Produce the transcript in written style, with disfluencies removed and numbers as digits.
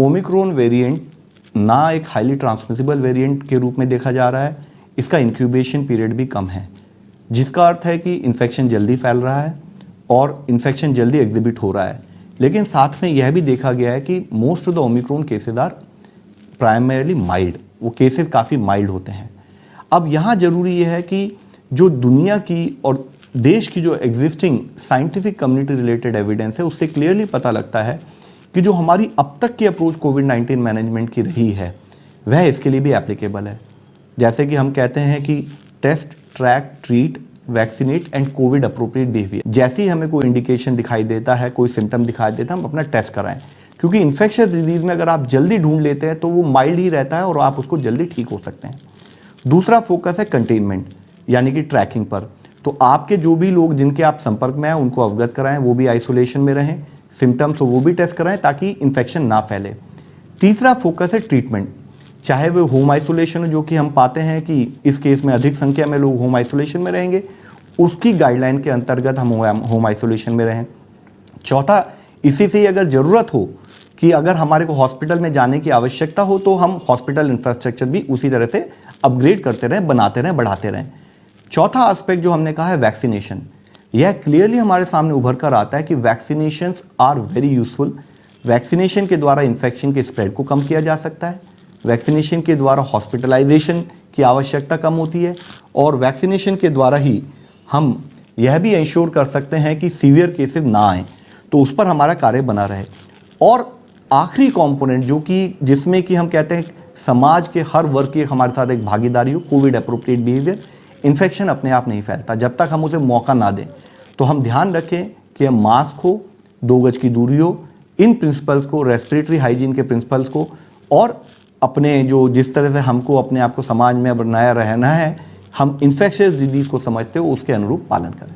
Omicron variant ना एक highly transmissible variant के रूप में देखा जा रहा है, इसका इंक्यूबेशन पीरियड भी कम है, जिसका अर्थ है कि इन्फेक्शन जल्दी फैल रहा है और इन्फेक्शन जल्दी एग्जिबिट हो रहा है। लेकिन साथ में यह भी देखा गया है कि most of the omicron cases are primarily mild, वो केसेस काफ़ी माइल्ड होते हैं। अब यहाँ ज़रूरी यह है कि जो दुनिया की और देश की जो existing scientific community related evidence है, उससे क्लियरली पता लगता है कि जो हमारी अब तक की अप्रोच कोविड-19 मैनेजमेंट की रही है वह इसके लिए भी एप्लीकेबल है। जैसे कि हम कहते हैं कि test, track, treat, vaccinate and covid appropriate behaviour. जैसे ही हमें कोई इंडिकेशन दिखाई देता है, कोई सिम्टम दिखाई देता है, हम अपना टेस्ट कराएं, क्योंकि इन्फेक्शियस डिजीज में अगर आप जल्दी ढूंढ लेते हैं तो वो माइल्ड ही रहता है और आप उसको जल्दी ठीक हो सकते हैं। दूसरा फोकस है कंटेनमेंट यानी कि ट्रैकिंग पर। तो आपके जो भी लोग जिनके आप संपर्क में हैं उनको अवगत कराएं, वो भी आइसोलेशन में रहें, सिम्टम्स हो वो भी टेस्ट कराएं ताकि इन्फेक्शन ना फैले। तीसरा फोकस है ट्रीटमेंट, चाहे वो होम आइसोलेशन हो, जो कि हम पाते हैं कि इस केस में अधिक संख्या में लोग होम आइसोलेशन में रहेंगे, उसकी गाइडलाइन के अंतर्गत हम होम आइसोलेशन में रहें। चौथा, इसी से ही अगर ज़रूरत हो कि अगर हमारे को हॉस्पिटल में जाने की आवश्यकता हो तो हम हॉस्पिटल इंफ्रास्ट्रक्चर भी उसी तरह से अपग्रेड करते रहें, बनाते रहें, बढ़ाते रहें। चौथा एस्पेक्ट जो हमने कहा है वैक्सीनेशन, यह क्लियरली हमारे सामने उभर कर आता है कि vaccinations are very useful. Vaccination के द्वारा इन्फेक्शन के स्प्रेड को कम किया जा सकता है, वैक्सीनेशन के द्वारा हॉस्पिटलाइजेशन की आवश्यकता कम होती है और वैक्सीनेशन के द्वारा ही हम यह भी इंश्योर कर सकते हैं कि सीवियर केसेस ना आएँ, तो उस पर हमारा कार्य बना रहे। और आखिरी कंपोनेंट जो कि जिसमें कि हम कहते हैं समाज के हर वर्ग की हमारे साथ एक भागीदारी हो, कोविड अप्रोप्रिएट बिहेवियर। इन्फेक्शन अपने आप नहीं फैलता जब तक हम उसे मौका ना दें, तो हम ध्यान रखें कि हम मास्क हो, 2 गज की दूरी हो, इन प्रिंसिपल्स को, रेस्पिरेटरी हाइजीन के प्रिंसिपल्स को, और अपने जो जिस तरह से हमको अपने आप को समाज में बनाया रहना है, हम इन्फेक्शियस डिजीज़ को समझते हो उसके अनुरूप पालन करें।